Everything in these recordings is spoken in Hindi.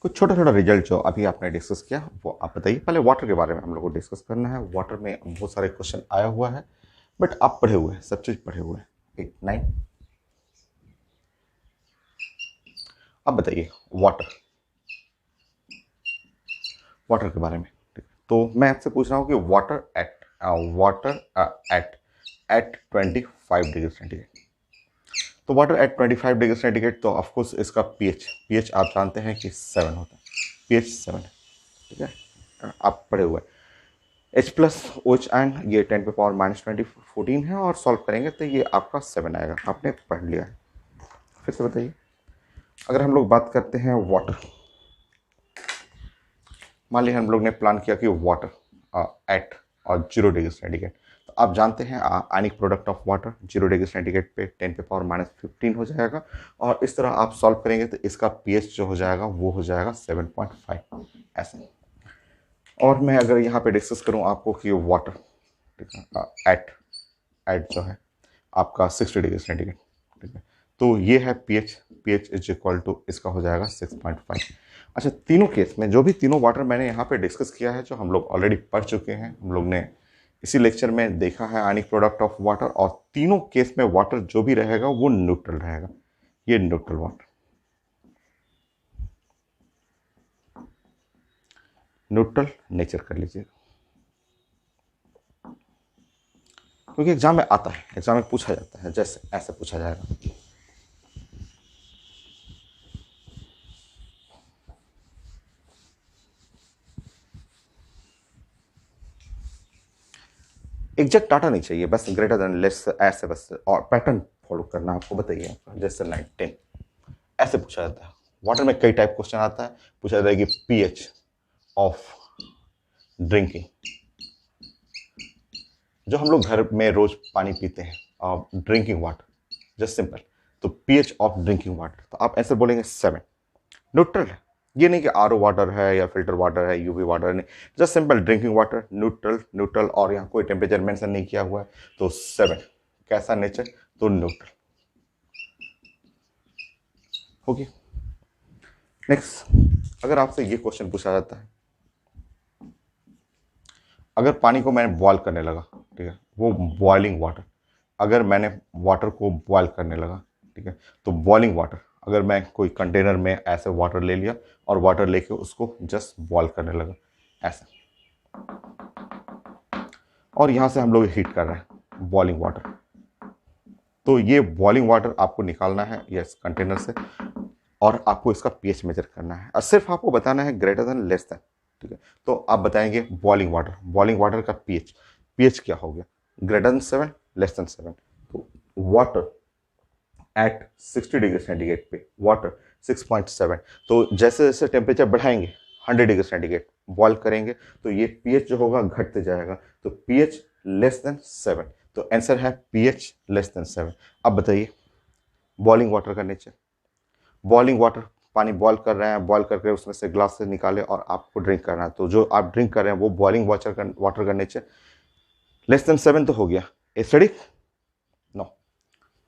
कुछ छोटा छोटा रिजल्ट जो अभी आपने डिस्कस किया वो आप बताइए। पहले वाटर के बारे में हम लोग को डिस्कस करना है। वाटर में बहुत सारे क्वेश्चन आया हुआ है, बट आप पढ़े हुए हैं, सब चीज़ पढ़े हुए हैं। 8 9 अब बताइए वाटर, वाटर के बारे में। ठीक है, तो मैं आपसे पूछ रहा हूँ कि water at eight 25 degree centigrade. तो वाटर एट 25 डिग्री सेंटीग्रेड, तो ऑफकोर्स इसका पीएच आप जानते हैं कि 7 होता है। पीएच 7 है। ठीक है, आप पढ़े हुए हैं। H plus O H and ये 10⁻⁻20 14 है, और सॉल्व करेंगे तो ये आपका 7 आएगा। आपने पढ़ लिया है। फिर से बताइए। अगर हम लोग बात करते हैं वाटर, मान लीजिए हम लोग ने प्लान किया कि वाटर एट और 0 डिग्री सेंटीग्रेड, तो आप जानते हैं ionic product of water 0 degree centigrade पे 10⁻⁻15 हो जाएगा। और इस तरह आप सॉल्व करेंगे तो इसका पीएच जो हो जाएगा वो हो जाएगा 7.5 ऐसे। और मैं अगर यहाँ पे डिस्कस करूँ आपको कि वाटर, ठीक है, एट एट जो है आपका 60 डिग्री सेंटीग्रेड, ठीक है, तो ये है pH. PH is equal to इसका हो जाएगा 6.5। अच्छा, तीनों केस में जो भी तीनों वाटर मैंने यहाँ पे डिस्कस किया है, जो हम लोग ऑलरेडी पढ़ चुके हैं, हम लोग ने इसी लेक्चर में देखा है आयनिक प्रोडक्ट ऑफ वाटर, और तीनों केस में वाटर जो भी रहेगा वो न्यूट्रल रहेगा। ये न्यूट्रल वाटर, न्यूट्रल नेचर कर लीजिएगा, क्योंकि एग्जाम में आता है, एग्जाम में पूछा जाता है, जैसे ऐसे पूछा जाएगा। एग्जैक्ट डाटा नहीं चाहिए, बस ग्रेटर देन लेस ऐसे, बस और पैटर्न फॉलो करना आपको। बताइए आपका जैसे 9 10 ऐसे पूछा जाता है। वाटर में कई टाइप क्वेश्चन आता है। पूछा जाता है कि पीएच ऑफ ड्रिंकिंग, जो हम लोग घर में रोज पानी पीते हैं, ड्रिंकिंग वाटर, जस्ट सिंपल। तो पीएच ऑफ ड्रिंकिंग वाटर, तो आप ऐसे बोलेंगे 7, न्यूट्रल है। ये नहीं कि आरओ वाटर है या फिल्टर वाटर है, यूवी वाटर नहीं, just simple drinking water, neutral neutral, और यहाँ कोई टेम्परेचर मेंशन नहीं किया हुआ है, तो 7। कैसा नेचर? तो न्यूट्रल। Okay, next. अगर आपसे ये क्वेश्चन पूछा जाता है, अगर पानी को मैंने बॉयल करने लगा, ठीक है, वो बॉइलिंग वाटर, अगर मैंने वाटर को बॉयल करने लगा, ठीक है, तो बॉइलिंग वाटर, अगर मैं कोई कंटेनर में ऐसे वाटर ले लिया और वाटर लेके उसको जस्ट बॉयल करने लगा ऐसे, और यहाँ से हम लोग हीट कर रहे हैं बॉइलिंग वाटर, तो ये बॉइलिंग वाटर आपको निकालना है यस कंटेनर से, और आपको इसका पीएच मेजर करना है, और सिर्फ आपको बताना है ग्रेटर देन लेस देन। ठीक है, तो आप बताएंगे बॉइलिंग वाटर का पीएच, पीएच क्या हो गया? Greater than 7, less than 7। तो वाटर एट 60 डिग्री सेंटीग्रेड पे वाटर 6.7। तो जैसे जैसे टेम्परेचर बढ़ाएंगे 100 डिग्री सेंटीग्रेड बॉयल करेंगे, तो ये पीएच जो होगा घटते जाएगा, तो पीएच लेस देन 7। तो आंसर है पीएच लेस देन 7। अब बताइए बॉइलिंग वाटर का नेचर। बॉइलिंग वाटर, पानी बॉयल कर रहे हैं, बॉयल करके उसमें से ग्लास से निकाले और आपको ड्रिंक करना है, तो जो आप ड्रिंक कर रहे हैं वो बॉइलिंग वाटर का नेचर लेस देन 7 तो हो गया। Study no,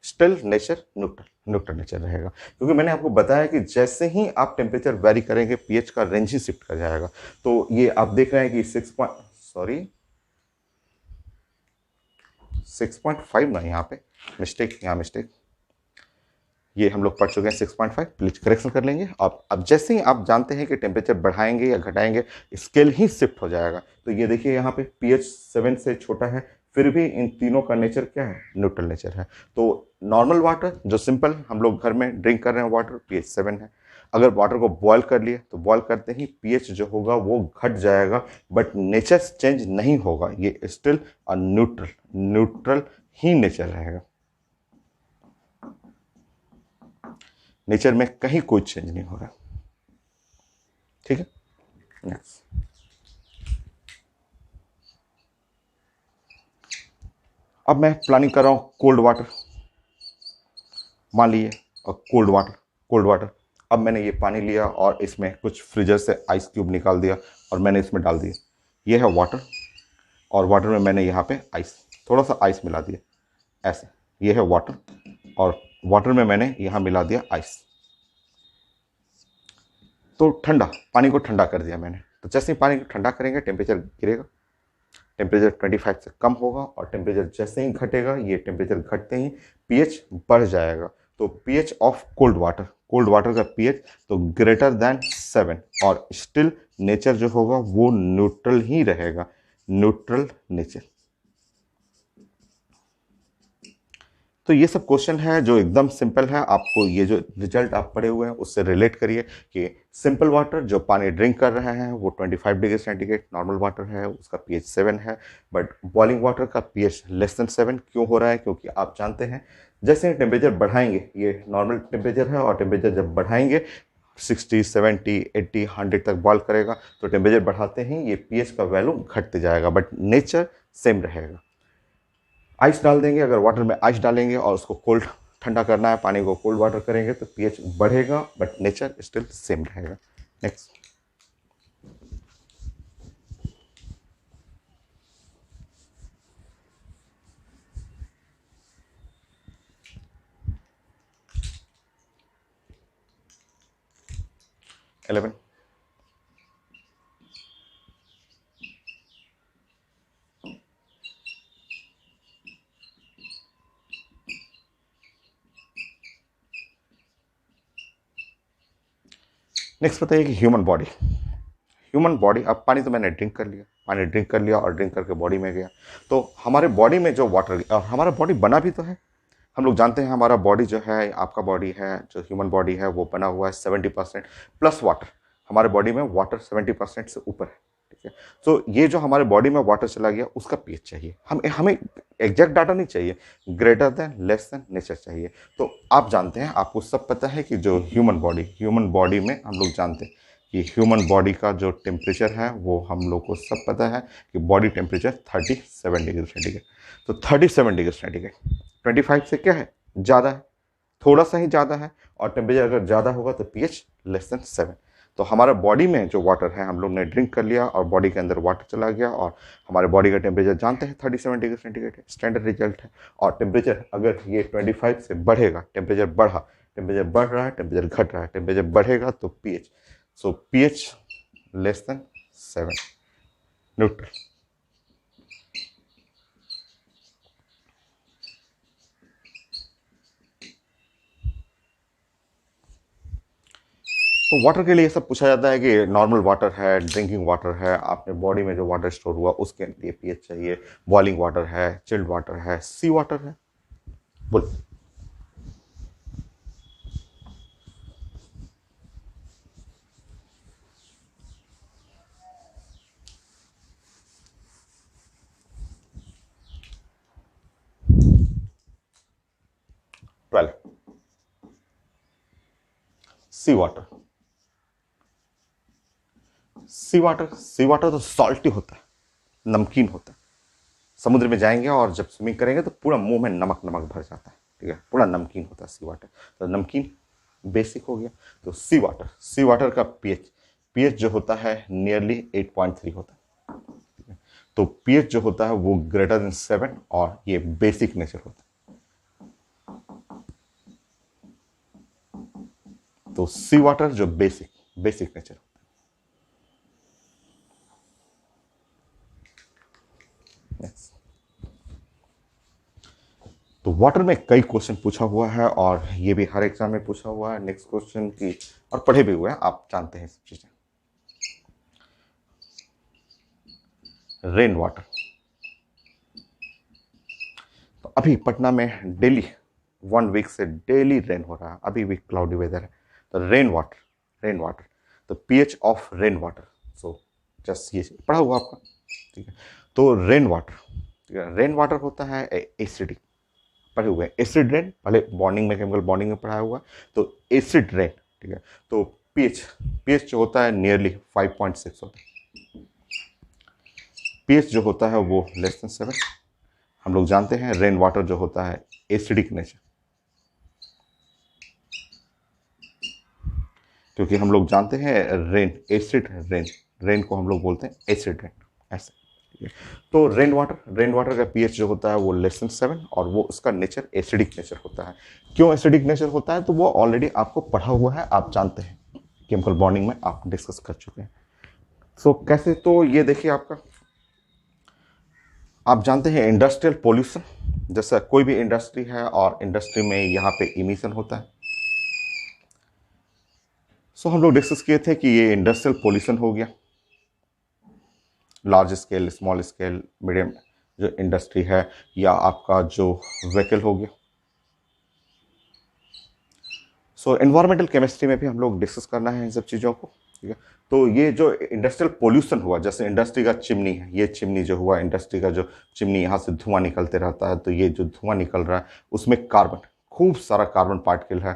still nature neutral, neutral nature रहेगा, क्योंकि मैंने आपको बताया कि जैसे ही आप टेम्परेचर वेरी करेंगे पीएच का रेंज ही शिफ्ट कर जाएगा। तो ये आप देख रहे हैं कि 6.5 ना, यहाँ पे मिस्टेक, यहाँ मिस्टेक, ये हम लोग पढ़ चुके हैं 6.5, प्लीज करेक्शन कर लेंगे। अब जैसे ही आप जानते हैं कि टेम्परेचर बढ़ाएंगे या घटाएंगे स्केल ही शिफ्ट हो जाएगा। तो ये देखिए यहाँ पे पीएच 7 से छोटा है, फिर भी इन तीनों का नेचर क्या है? न्यूट्रल नेचर है। तो नॉर्मल वाटर जो सिंपल हम लोग घर में ड्रिंक कर रहे हैं वाटर, पीएच 7 है। अगर वाटर को बॉयल कर लिए तो बॉयल करते ही पीएच जो होगा वो घट जाएगा, बट नेचर चेंज नहीं होगा, ये स्टिल न्यूट्रल, न्यूट्रल ही नेचर रहेगा। नेचर में कहीं कोई चेंज नहीं हो रहा। ठीक है, नेक्स्ट। अब मैं प्लानिंग कर रहा हूं कोल्ड वाटर, मान लीजिए, और कोल्ड वाटर, अब मैंने ये पानी लिया और इसमें कुछ फ्रीजर से आइस क्यूब निकाल दिया और मैंने इसमें डाल दिया। ये है वाटर, और वाटर में मैंने यहाँ पे आइस, थोड़ा सा आइस मिला दिया ऐसे। ये है वाटर, और वाटर में मैंने यहाँ मिला दिया आइस। तो ठंडा, पानी को ठंडा कर दिया मैंने, तो जैसे ही पानी को ठंडा करेंगे टेम्परेचर गिरेगा, टेम्परेचर 25 से कम होगा, और टेम्परेचर जैसे ही घटेगा, ये टेम्परेचर घटते ही पीएच बढ़ जाएगा। तो पीएच ऑफ कोल्ड वाटर का पीएच तो ग्रेटर देन 7, और स्टिल नेचर जो होगा वो न्यूट्रल ही रहेगा, न्यूट्रल नेचर। तो ये सब क्वेश्चन है जो एकदम सिंपल है। आपको ये जो रिजल्ट आप पढ़े हुए हैं उससे रिलेट करिए कि सिंपल वाटर जो पानी ड्रिंक कर रहे हैं वो 25 डिग्री सेंटीग्रेड नॉर्मल वाटर है, उसका पीएच 7 है, बट बॉइलिंग वाटर का पीएच लेस देन 7 क्यों हो रहा है? क्योंकि आप जानते हैं जैसे टेम्परेचर बढ़ाएंगे, ये नॉर्मल टेम्परेचर है, और टेम्परेचर जब बढ़ाएंगे 60, 70, 80, 100 तक बॉयल करेगा, तो टेम्परेचर बढ़ाते ही ये पीएच का वैल्यू घटते जाएगा, बट नेचर सेम रहेगा। आइस डाल देंगे, अगर वाटर में आइस डालेंगे और उसको कोल्ड ठंडा करना है, पानी को कोल्ड वाटर करेंगे, तो पीएच बढ़ेगा बट नेचर स्टिल सेम रहेगा। नेक्स्ट, इलेवन, नेक्स्ट बताइए कि ह्यूमन बॉडी, अब पानी तो मैंने ड्रिंक कर लिया, पानी ड्रिंक कर लिया और ड्रिंक करके बॉडी में गया, तो हमारे बॉडी में जो वाटर, और हमारा बॉडी बना भी तो है, हम लोग जानते हैं हमारा बॉडी जो है, आपका बॉडी है, जो ह्यूमन बॉडी है वो बना हुआ है 70% प्लस वाटर, हमारे बॉडी में वाटर 70% से ऊपर है, ठीक है। तो ये जो हमारे बॉडी में वाटर चला गया उसका पीएच चाहिए, हमें एग्जैक्ट डाटा नहीं चाहिए, greater than less than nature चाहिए। तो आप जानते हैं, आपको सब पता है कि जो ह्यूमन बॉडी में हम लोग जानते हैं कि ह्यूमन बॉडी का जो टेम्परेचर है वो हम लोग को सब पता है कि बॉडी टेम्परेचर 37 डिग्री सेंटीग्रेड। तो 37 डिग्री सेंटीग्रेड 25 से क्या है, ज़्यादा है, थोड़ा सा ही ज़्यादा है, और टेम्परेचर अगर ज़्यादा होगा तो पीएच लेस देन 7। तो हमारा बॉडी में जो वाटर है, हम लोग ने ड्रिंक कर लिया और बॉडी के अंदर वाटर चला गया, और हमारे बॉडी का टेम्परेचर जानते हैं 37 डिग्री सेंटीग्रेड है, स्टैंडर्ड रिजल्ट है। और टेम्परेचर अगर ये 25 से बढ़ेगा, टेम्परेचर बढ़ रहा है, टेम्परेचर घट रहा है, टेम्परेचर बढ़ेगा तो पीएच, सो पीएच लेस देन 7, न्यूट्रल। तो वाटर के लिए सब पूछा जाता है कि नॉर्मल वाटर है, ड्रिंकिंग वाटर है, आपने बॉडी में जो वाटर स्टोर हुआ उसके लिए पीएच चाहिए, बॉइलिंग वाटर है, चिल्ड वाटर है, सी वाटर है, बोल। ट्वेल्व, सी वाटर। सी वाटर तो सॉल्टी होता है, नमकीन होता है। समुद्र में जाएंगे और जब स्विमिंग करेंगे तो पूरा मुंह में नमक नमक भर जाता है, ठीक है, पूरा नमकीन होता है सी वाटर। तो नमकीन बेसिक हो गया। तो सी वाटर का पीएच, जो होता है नियरली 8.3 होता है, ठीक है? तो पीएच जो होता है वो ग्रेटर देन 7, और ये बेसिक नेचर होता है। तो सी वाटर जो बेसिक नेचर होता है। Yes. तो वाटर में कई क्वेश्चन पूछा हुआ है, और ये भी हर एग्जाम में पूछा हुआ है, नेक्स्ट क्वेश्चन की, और पढ़े भी हुए हैं, आप जानते हैं सब चीजें। रेन वाटर, तो अभी पटना में डेली 1 वीक से डेली रेन हो रहा है, अभी भी क्लाउडी वेदर है। तो रेन वाटर, तो pH of rain water, so just ये पढ़ा हुआ आपका, ठीक है। तो रेन वाटर, ठीक है, रेन वाटर होता है एसिडिक, पढ़े हुए हैं, एसिड रेन, पहले बॉन्डिंग में, केमिकल बॉन्डिंग में पढ़ाया हुआ, तो एसिड रेन, ठीक है। तो पीएच जो होता है नियरली 5.6 होता है, पीएच जो होता है वो लेस देन 7। हम लोग जानते हैं रेन वाटर जो होता है एसिडिक नेचर, क्योंकि हम लोग जानते हैं रेन को हम लोग बोलते हैं एसिड रेन, ऐसे। तो रेन वाटर का पीएच जो होता है वो लेस देन 7, और वो उसका नेचर एसिडिक नेचर होता है। क्यों एसिडिक नेचर होता है? तो वो ऑलरेडी आपको पढ़ा हुआ है, आप जानते हैं। केमिकल बॉन्डिंग में आप डिस्कस कर चुके हैं। सो कैसे, तो ये देखिए आपका, आप जानते हैं इंडस्ट्रियल पोल्यूशन, जैसा कोई भी इंडस्ट्री है और इंडस्ट्री में यहाँ पे इमिशन होता है। सो हम लोग डिस्कस किए थे कि ये इंडस्ट्रियल पोल्यूशन हो गया, large scale, small scale, medium जो इंडस्ट्री है, या आपका जो व्हीकल हो गया। सो एनवायरमेंटल केमिस्ट्री में भी हम लोग डिस्कस करना है इन सब चीज़ों को, ठीक है। तो ये जो इंडस्ट्रियल पोल्यूशन हुआ, जैसे इंडस्ट्री का चिमनी है, ये चिमनी जो हुआ, इंडस्ट्री का जो चिमनी, यहाँ से धुआं निकलते रहता है, तो ये जो धुआं निकल रहा है उसमें कार्बन, खूब सारा कार्बन पार्टिकल है।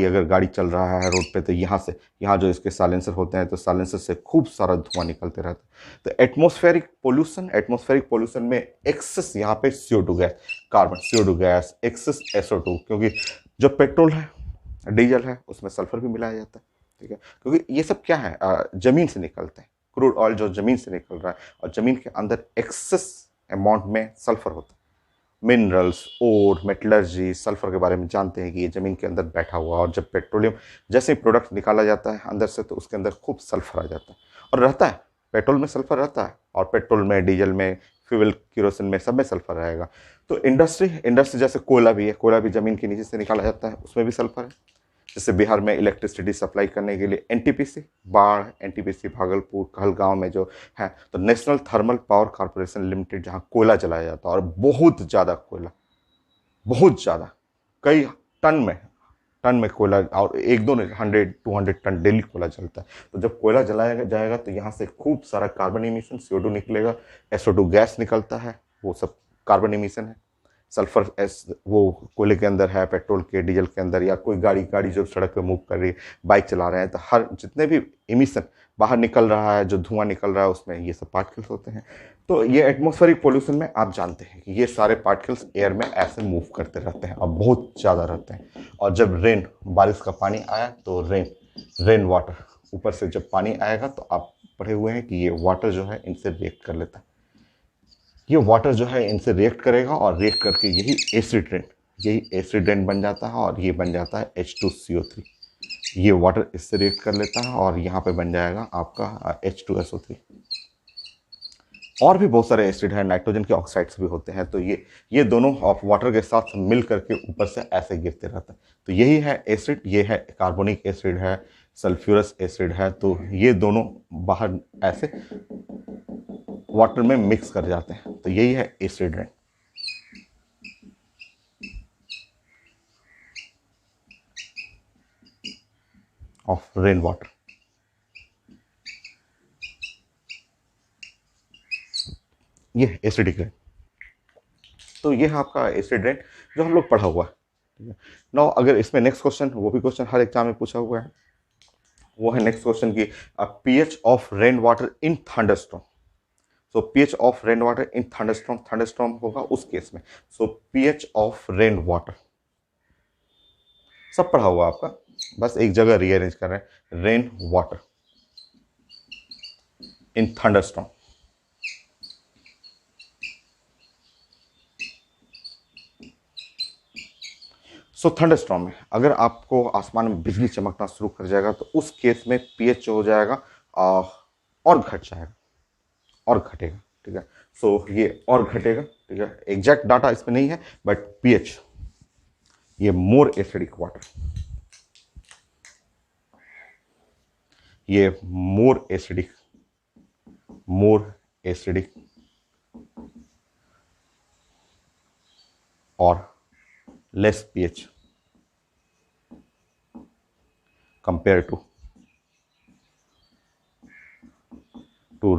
अगर गाड़ी चल रहा है रोड पे, तो यहाँ जो इसके साइलेंसर होते हैं, तो साइलेंसर से खूब सारा धुआं निकलते रहता है। तो एटमॉस्फेरिक पोल्यूशन में एक्सेस यहाँ पे CO2 gas, carbon, CO2 gas, access SO2, क्योंकि जो पेट्रोल है, डीजल है, उसमें सल्फर भी मिलाया जाता है, ठीक है। क्योंकि ये सब क्या है, जमीन से निकलते हैं, क्रूड ऑयल जो जमीन से निकल रहा है, और जमीन के अंदर एक्सेस अमाउंट में सल्फर होता है। मिनरल्स, ओर, मेटलर्जी, सल्फर के बारे में जानते हैं कि ये ज़मीन के अंदर बैठा हुआ है, और जब पेट्रोलियम जैसे ही प्रोडक्ट निकाला जाता है अंदर से, तो उसके अंदर खूब सल्फर आ जाता है, और रहता है, पेट्रोल में सल्फर रहता है, और पेट्रोल में, डीजल में, फ्यूल, किरोसिन में, सब में सल्फर रहेगा। तो इंडस्ट्री जैसे कोयला भी ज़मीन के नीचे से निकाला जाता है, उसमें भी सल्फर है। जैसे बिहार में इलेक्ट्रिसिटी सप्लाई करने के लिए NTPC, बाढ़, NTPC भागलपुर, कहलगांव में जो है, तो national thermal power corporation limited, जहाँ कोयला जलाया जाता है, और बहुत ज़्यादा कोयला, बहुत ज़्यादा, कई टन में कोयला, और 100-200 टन डेली कोयला जलता है। तो जब कोयला जलाया जाएगा तो यहाँ से खूब सारा कार्बन इमिशन, CO2 निकलेगा, SO2 गैस निकलता है, वो सब कार्बन इमिशन है। सल्फर वो कोयले के अंदर है, पेट्रोल के, डीजल के अंदर, या कोई गाड़ी जो सड़क पे मूव कर रही है, बाइक चला रहे हैं, तो हर जितने भी इमिशन बाहर निकल रहा है, जो धुआं निकल रहा है, उसमें ये सब पार्टिकल्स होते हैं। तो ये एटमॉस्फेरिक पोल्यूशन में आप जानते हैं कि ये सारे पार्टिकल्स एयर में ऐसे मूव करते रहते हैं, और बहुत ज़्यादा रहते हैं। और जब बारिश का पानी आया, तो रेन वाटर, ऊपर से जब पानी आएगा, तो आप पढ़े हुए हैं कि ये वाटर जो है इनसे रिएक्ट कर लेता है। ये वाटर जो है इनसे रिएक्ट करेगा, और रिएक्ट करके यही एसिड रेन बन जाता है, और ये बन जाता है H2CO3। ये वाटर इससे रिएक्ट कर लेता है, और यहाँ पे बन जाएगा आपका H2SO3। और भी बहुत सारे एसिड हैं, नाइट्रोजन के ऑक्साइड्स भी होते हैं। तो ये दोनों ऑफ वाटर के साथ मिल करके ऊपर से ऐसे गिरते रहता है। तो यही है एसिड, ये है कार्बोनिक एसिड है, सल्फ्यूरस एसिड है। तो ये दोनों बाहर ऐसे वाटर में मिक्स कर जाते हैं, तो यही है acid rain. Of rain water. ये एसिडिक रेन। तो ये है आपका एसिड रेन जो हम लोग पढ़ा हुआ है, ठीक है। नाउ अगर इसमें नेक्स्ट क्वेश्चन, वो भी क्वेश्चन हर एग्जाम में पूछा हुआ है, वो है नेक्स्ट क्वेश्चन की pH of rain water in thunderstorm. So pH of rain water in thunderstorm होगा उस केस में। सो pH ऑफ रेन वाटर सब पढ़ा हुआ आपका, बस एक जगह रीअरेंज कर रहे हैं। Rain water in thunderstorm. So thunderstorm में अगर आपको आसमान में बिजली चमकना शुरू कर जाएगा, तो उस केस में pH हो जाएगा और घट जाएगा, और घटेगा, ठीक है। सो ये और घटेगा, ठीक है। एग्जैक्ट डाटा इसमें नहीं है, बट pH, ये मोर एसिडिक वाटर, ये मोर एसिडिक और less pH compare to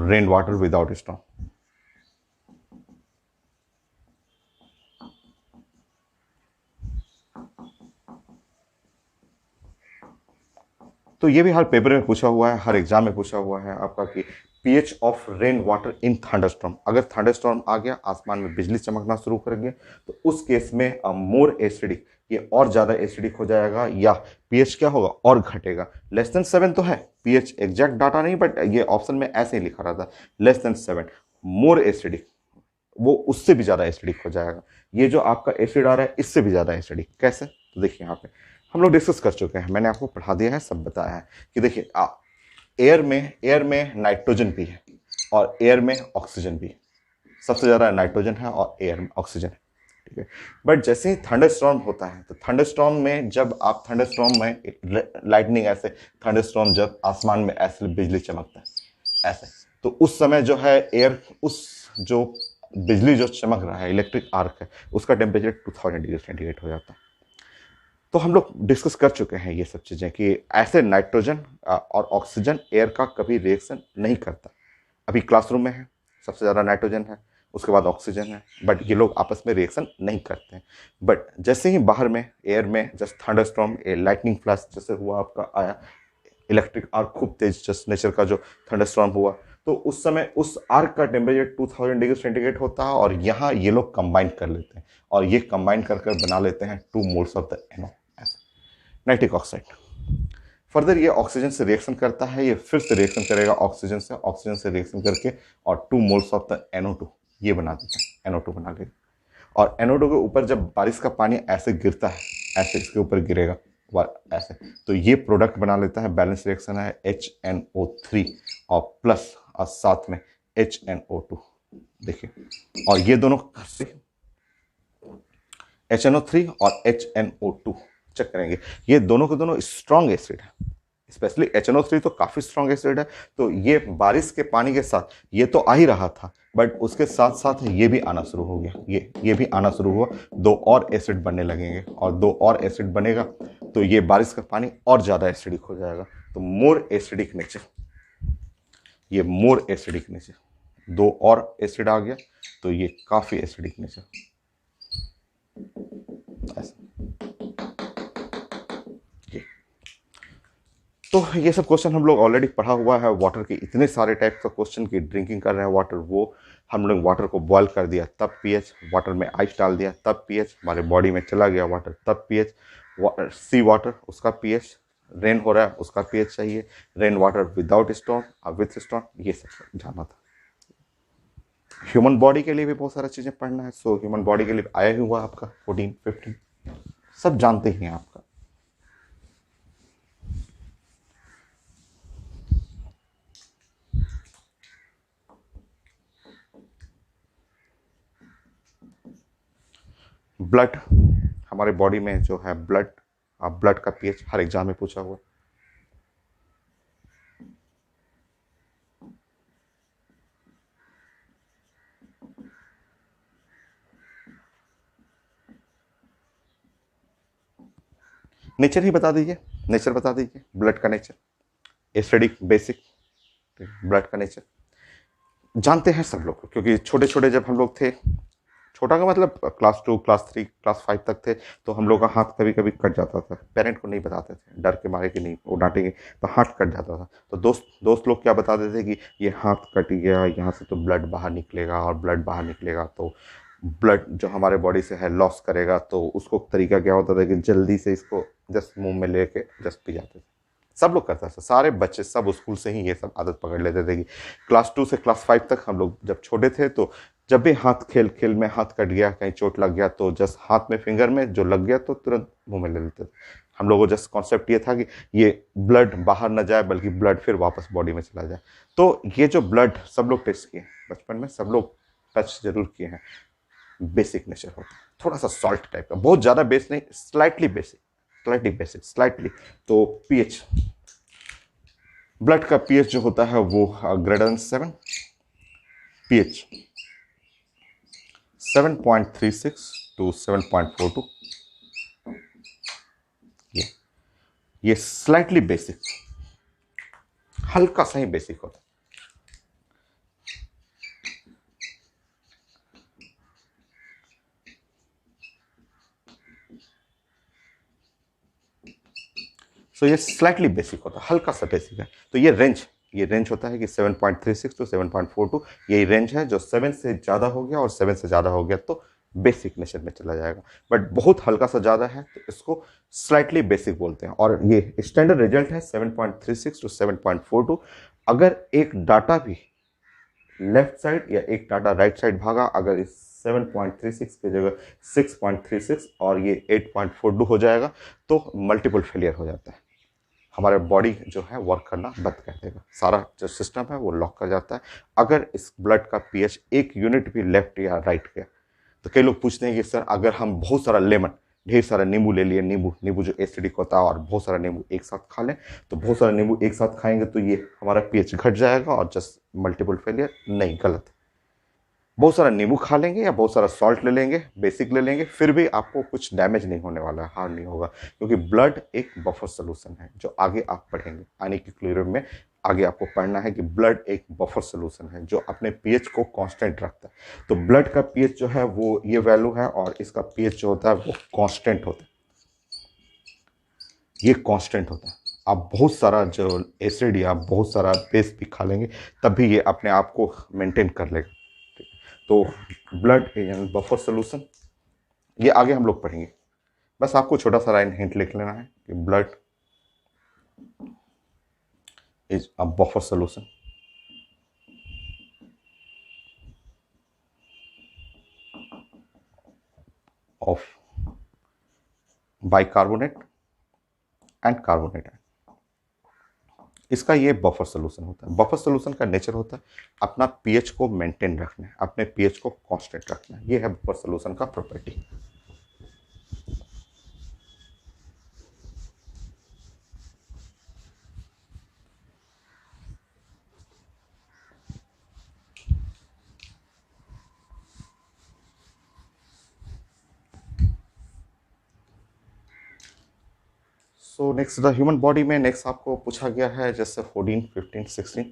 rain water without storm. तो ये भी हर पेपर में पूछा हुआ है, हर एग्जाम में पूछा हुआ है आपका कि pH of rain water in thunderstorm. अगर थंडरस्टॉर्म आ गया, आसमान में बिजली चमकना शुरू कर गया, तो उस केस में मोर एसिडिक, ये और ज़्यादा एसिडिक हो जाएगा, या pH क्या होगा, और घटेगा। <7 तो है pH, एग्जैक्ट डाटा नहीं, बट ये ऑप्शन में ऐसे ही लिखा रहता है <7। मोर एसिडिक, वो उससे भी ज़्यादा एसिडिक हो जाएगा। ये जो आपका एसिड आ रहा है, इससे भी ज़्यादा एसिडिक। कैसे? तो देखिए यहाँ पे हम लोग डिस्कस कर चुके हैं, मैंने आपको पढ़ा दिया है, सब बताया है कि देखिए एयर में नाइट्रोजन भी है और एयर में ऑक्सीजन भी है। सबसे ज़्यादा नाइट्रोजन है और एयर में ऑक्सीजन है, ठीक है। बट जैसे ही थंडरस्टॉर्म होता है तो थंडरस्टॉर्म में जब आप थंडरस्टॉर्म में लाइटनिंग ऐसे, थंडरस्टॉर्म जब आसमान में ऐसे बिजली चमकता है ऐसे, तो उस समय जो है एयर, उस जो बिजली जो चमक रहा है, इलेक्ट्रिक आर्क है, उसका टेम्परेचर 2000 डिग्री सेंटीग्रेड हो जाता है। तो हम लोग डिस्कस कर चुके हैं ये सब चीज़ें कि ऐसे नाइट्रोजन और ऑक्सीजन एयर का कभी रिएक्शन नहीं करता। अभी क्लासरूम में है, सबसे ज़्यादा नाइट्रोजन है, उसके बाद ऑक्सीजन है, बट ये लोग आपस में रिएक्शन नहीं करते हैं। बट जैसे ही बाहर में एयर में जस्ट थंडरस्टॉर्म, लाइटनिंग फ्लैश जैसे हुआ आपका आया, इलेक्ट्रिक आर्क खूब तेज जस्ट नेचर का जो थंडरस्टॉर्म हुआ, तो उस समय उस आर्क का टेम्परेचर 2000 डिग्री सेंटीग्रेड होता है और यहाँ ये लोग कंबाइन कर लेते हैं और ये कंबाइन कर बना लेते हैं 2 moles of the NO, nitric oxide. Further ये ऑक्सीजन से रिएक्शन करता है, ये फिर से रिएक्शन करेगा ऑक्सीजन से रिएक्शन करके और 2 मोल्स ऑफ द NO2 ये बना देता है, NO2 बना लेगा। और NO2 के ऊपर जब बारिश का पानी ऐसे गिरता है, ऐसे इसके ऊपर गिरेगा ऐसे, तो ये प्रोडक्ट बना लेता है, बैलेंस रिएक्शन है HNO3 और प्लस और साथ में HNO2, देखिए। और ये दोनों HNO3 और HNO2 चेक करेंगे, ये दोनों के दोनों स्ट्रॉन्ग एसिड है, स्पेशली HNO3 तो काफ़ी स्ट्रॉन्ग एसिड है। तो ये बारिश के पानी के साथ ये तो आ ही रहा था, बट उसके साथ साथ ये भी आना शुरू हो गया, ये भी आना शुरू हुआ, 2 और एसिड बनने लगेंगे और 2 और एसिड बनेगा तो ये बारिश का पानी और ज़्यादा एसिडिक हो जाएगा। तो मोर एसिडिक नेचर, ये मोर एसिडिक नेचर, 2 और एसिड आ गया तो ये काफ़ी एसिडिक नेचर ऐसा। तो ये सब क्वेश्चन हम लोग ऑलरेडी पढ़ा हुआ है, वाटर के इतने सारे टाइप का क्वेश्चन की ड्रिंकिंग कर रहे हैं वाटर, वो हम लोग वाटर को बॉयल कर दिया तब पीएच, वाटर में आइस डाल दिया तब पीएच, हमारे बॉडी में चला गया वाटर तब पीएच, सी वाटर उसका पीएच, रेन हो रहा है उसका पीएच चाहिए, रेन वाटर विदाउट स्टोन और विथ स्टोन, ये सब जाना था। ह्यूमन बॉडी के लिए भी बहुत सारी चीज़ें पढ़ना है, सो ह्यूमन बॉडी के लिए आया ही हुआ आपका 14, 15 सब जानते ही हैं आपका। ब्लड, हमारे बॉडी में जो है ब्लड का पीएच हर एग्जाम में पूछा हुआ। नेचर ही बता दीजिए, नेचर बता दीजिए ब्लड का नेचर, एसिडिक बेसिक, ब्लड का नेचर जानते हैं सब लोग, क्योंकि छोटे छोटे जब हम लोग थे, छोटा का मतलब क्लास 2, क्लास 3, क्लास 5 तक थे, तो हम लोग का हाथ कभी कभी कट जाता था, पेरेंट को नहीं बताते थे, डर के मारे कि नहीं वो डांटेंगे, तो हाथ कट जाता था, तो दोस्त लोग क्या बताते थे कि ये हाथ कट गया, यहाँ से तो ब्लड बाहर निकलेगा और ब्लड बाहर निकलेगा तो ब्लड जो हमारे बॉडी से है लॉस करेगा, तो उसको तरीका क्या होता था कि जल्दी से इसको जस्ट मुंह में लेके जस्ट पी जाते थे। सब लोग करता था, सारे बच्चे सब स्कूल से ही ये सब आदत पकड़ लेते थे कि क्लास 2 से क्लास 5 तक हम लोग जब छोटे थे, तो जब भी हाथ खेल में हाथ कट गया, कहीं चोट लग गया, तो जस्ट हाथ में फिंगर में जो लग गया तो तुरंत मुंह में ले लेते थे। हम लोगों को जस्ट कॉन्सेप्ट ये था कि ये ब्लड बाहर न जाए, बल्कि ब्लड फिर वापस बॉडी में चला जाए। तो ये जो ब्लड सब लोग टेस्ट किए बचपन में, सब लोग टच जरूर किए हैं, बेसिक नेचर होता है, थोड़ा सा सॉल्ट टाइप का, बहुत ज़्यादा बेस नहीं, स्लाइटली बेसिक स्लाइटली। तो पीएच, ब्लड का पीएच जो होता है वो ग्रेटर देन 7, पीएच 7.36 टू 7.42, ये स्लाइटली बेसिक, हल्का सा ही बेसिक होता है। तो ये स्लाइटली बेसिक होता है, हल्का सा बेसिक है। तो ये रेंज होता है कि 7.36 टू 7.42, यही रेंज है। जो 7 से ज़्यादा हो गया और 7 से ज़्यादा हो गया तो बेसिक नेचर में चला जाएगा, बट बहुत हल्का सा ज़्यादा है तो इसको स्लाइटली बेसिक बोलते हैं। और ये स्टैंडर्ड रिजल्ट है 7.36 टू 7.42। अगर एक डाटा भी लेफ्ट साइड या एक डाटा राइट साइड भागा, अगर इस 7.36 की जगह 6.36 और ये 8.42 हो जाएगा, तो मल्टीपल फेलियर हो जाता है। हमारे बॉडी जो है वर्क करना बंद कर देगा, सारा जो सिस्टम है वो लॉक कर जाता है अगर इस ब्लड का पीएच एक यूनिट भी लेफ्ट या राइट गया। तो कई लोग पूछते हैं कि सर अगर हम बहुत सारा लेमन, ढेर सारा नींबू ले लिए, नींबू नींबू जो एसिडिक होता है, और बहुत सारा नींबू एक साथ खा लें, तो बहुत सारा नींबू एक साथ खाएंगे तो ये हमारा पीएच घट जाएगा और जस्ट मल्टीपल फेलियर? नहीं, गलत। बहुत सारा नींबू खा लेंगे या बहुत सारा सॉल्ट ले लेंगे, बेसिक ले लेंगे, फिर भी आपको कुछ डैमेज नहीं होने वाला है, हार्म नहीं होगा, क्योंकि ब्लड एक बफर सोल्यूशन है। जो आगे आप पढ़ेंगे आने की क्लियर में, आगे आपको पढ़ना है कि ब्लड एक बफर सोल्यूशन है जो अपने पीएच को कांस्टेंट रखता है। तो ब्लड का पीएच जो है वो ये वैल्यू है और इसका पीएच जो होता है वो कांस्टेंट होता है, ये कांस्टेंट होता है। आप बहुत सारा जो एसिड या बहुत सारा बेस भी खा लेंगे तब भी ये अपने आप को मेंटेन कर लेगा। तो ब्लड यानी बफर सोल्यूशन, ये आगे हम लोग पढ़ेंगे। बस आपको छोटा सा लाइन हिंट लिख लेना है कि blood is a buffer solution of bicarbonate and carbonate. इसका ये बफर सोल्यूशन होता है। बफर सोल्यूशन का नेचर होता है अपना पीएच को मेंटेन रखना है, अपने पीएच को कांस्टेंट रखना है। ये है बफर सोल्यूशन का property. So next the human body में नेक्स्ट आपको पूछा गया है जैसे 14, 15, 16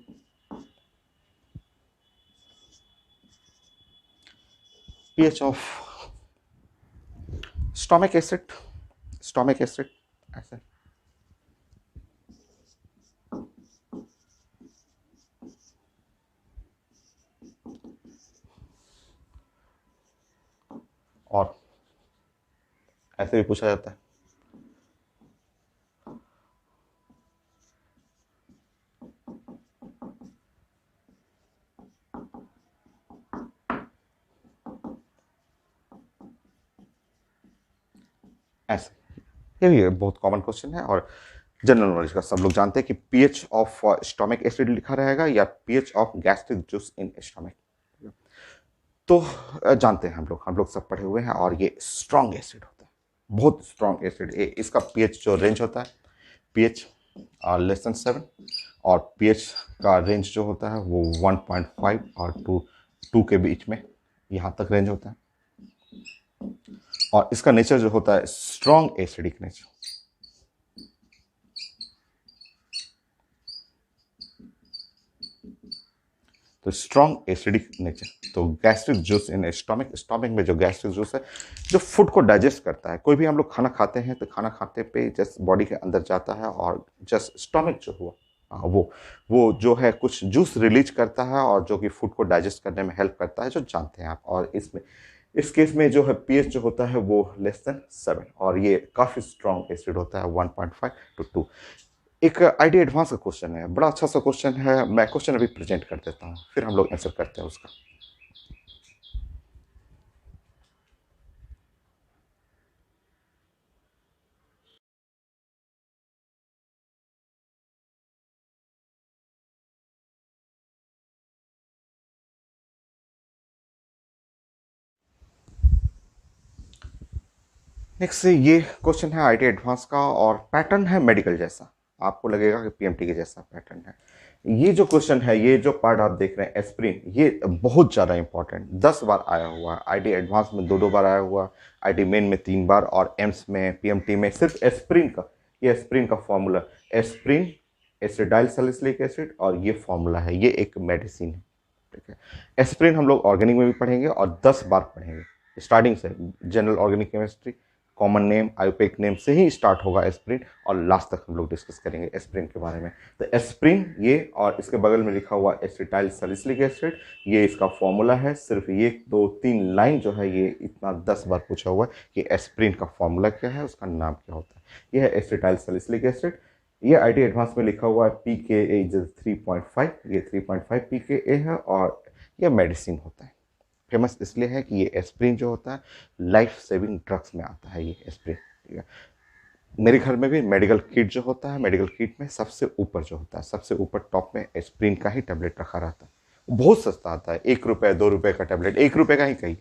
pH of stomach acid, stomach acid ऐसे। और ऐसे भी पूछा जाता है। ऐसे ये भी बहुत कॉमन क्वेश्चन है और जनरल नॉलेज का, सब लोग जानते हैं कि पीएच ऑफ स्टोमिक एसिड लिखा रहेगा या pH of gastric juice in stomach. तो जानते हैं हम लोग सब पढ़े हुए हैं। और ये स्ट्रॉन्ग एसिड होता है, बहुत स्ट्रॉन्ग एसिड। इसका पीएच जो रेंज होता है, पीएच लेस देन 7 और पीएच का रेंज जो होता है वो 1.5 और 2 के बीच में यहाँ तक रेंज होता है। और इसका नेचर जो होता है स्ट्रॉन्ग एसिडिक नेचर। तो स्ट्रॉन्ग एसिडिक नेचर। तो गैस्ट्रिक जूस इन स्टोमिक, स्टोमिक में जो गैस्ट्रिक जूस है जो फूड को डाइजेस्ट करता है। कोई भी हम लोग खाना खाते हैं तो खाना खाते पे जस्ट बॉडी के अंदर जाता है और जस्ट स्टोमिक जो हुआ वो जो है कुछ जूस रिलीज करता है और जो कि फूड को डाइजेस्ट करने में हेल्प करता है, जो जानते हैं आप। और इसमें इस केस में जो है पीएच जो होता है वो लेस देन 7 और ये काफ़ी स्ट्रॉन्ग एसिड होता है 1.5 to 2। एक आईटी एडवांस का क्वेश्चन है, बड़ा अच्छा सा क्वेश्चन है। मैं क्वेश्चन अभी प्रेजेंट कर देता हूँ, फिर हम लोग आंसर करते हैं उसका। नेक्स्ट ये क्वेश्चन है आईटी एडवांस का और पैटर्न है मेडिकल जैसा, आपको लगेगा कि पीएमटी के जैसा पैटर्न है। ये जो क्वेश्चन है, ये जो पार्ट आप देख रहे हैं एस्प्रिन, ये बहुत ज़्यादा इंपॉर्टेंट, 10 बार आया हुआ है। आईटी एडवांस में 2 बार आया हुआ, आईटी मेन में 3 बार और एम्स में पीएमटी में सिर्फ एस्प्रिन का, ये एस्प्रिन का formula, aspirin acetyl salicylic acid, और ये फॉर्मूला है, ये एक मेडिसिन है। ठीक है, एस्प्रिन हम लोग ऑर्गेनिक में भी पढ़ेंगे और 10 बार पढ़ेंगे स्टार्टिंग से। General organic chemistry common name IUPAC name से ही स्टार्ट होगा एस्प्रिन और लास्ट तक हम लोग डिस्कस करेंगे एस्प्रिन के बारे में। तो एस्प्रिन ये, और इसके बगल में लिखा हुआ एसिटाइल सैलिसिलिक एसिड, ये इसका फॉर्मूला है। सिर्फ ये 2-3 लाइन जो है ये इतना 10 बार पूछा हुआ है कि एस्प्रिन का फॉर्मूला क्या है, उसका नाम क्या होता है। ये है एसिटाइल सैलिसिलिक एसिड। ये आईटी एडवांस में लिखा हुआ है PKA 3.5, ये 3.5 PKA है और यह मेडिसिन होता है। फेमस इसलिए है कि ये एस्प्रिन जो होता है लाइफ सेविंग ड्रग्स में आता है ये एस्प्रिन, ठीक है। मेरे घर में भी मेडिकल किट जो होता है, मेडिकल किट में सबसे ऊपर जो होता है, सबसे ऊपर टॉप में एस्प्रिन का ही टैबलेट रखा रहता है। बहुत सस्ता आता है, 1 रुपये 2 रुपये का टैबलेट, 1 रुपये का ही कहीं,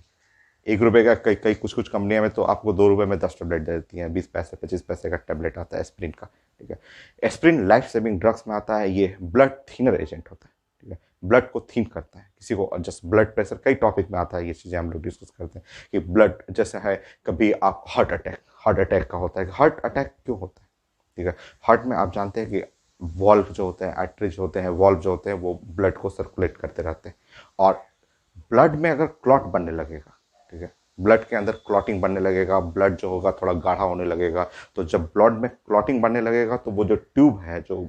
1 रुपये का कई कई कुछ कुछ कंपनियां में तो आपको 2 रुपये में 10 टैबलेट दे देती हैं, 20 पैसे 25 पैसे का टैबलेट आता है एस्प्रिन का, ठीक है। एस्प्रिन लाइफ सेविंग ड्रग्स में आता है, ये ब्लड थिनर एजेंट होता है, ठीक है। ब्लड को थीन करता है, किसी को जस्ट ब्लड प्रेशर, कई टॉपिक में आता है ये चीज़ें हम लोग डिस्कस करते हैं कि ब्लड जैसे है, कभी आप हार्ट अटैक का होता है, हार्ट अटैक क्यों होता है, ठीक है। हार्ट में आप जानते हैं कि वॉल्व जो होते हैं, आर्टरीज होते हैं, वॉल्व जो होते हैं वो ब्लड को सर्कुलेट करते रहते हैं, और ब्लड में अगर क्लॉट बनने लगेगा, ठीक है, ब्लड के अंदर क्लॉटिंग बनने लगेगा, ब्लड जो होगा थोड़ा गाढ़ा होने लगेगा, तो जब ब्लड में क्लॉटिंग बनने लगेगा तो वो जो ट्यूब है, जो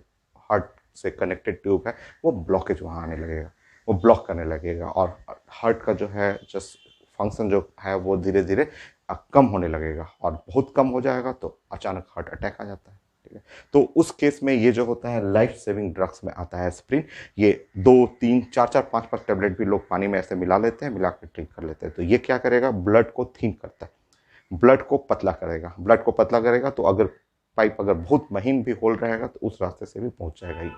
हार्ट से कनेक्टेड ट्यूब है, वो ब्लॉकेज वहाँ आने लगेगा, वो ब्लॉक करने लगेगा, और हार्ट का जो है जस्ट फंक्शन जो है वो धीरे धीरे कम होने लगेगा, और बहुत कम हो जाएगा तो अचानक हार्ट अटैक आ जाता है, ठीक है। तो उस केस में ये जो होता है लाइफ सेविंग ड्रग्स में आता है एस्प्रिन। ये 2 3 4 4 5 5 टैबलेट भी लोग पानी में ऐसे मिला लेते हैं, मिला के ड्रिंक कर लेते हैं। तो ये क्या करेगा, ब्लड को थिन करता है, ब्लड को पतला करेगा, ब्लड को पतला करेगा तो अगर पाइप अगर बहुत महीन भी होल रहेगा तो उस रास्ते से भी पहुंच जाएगा ये।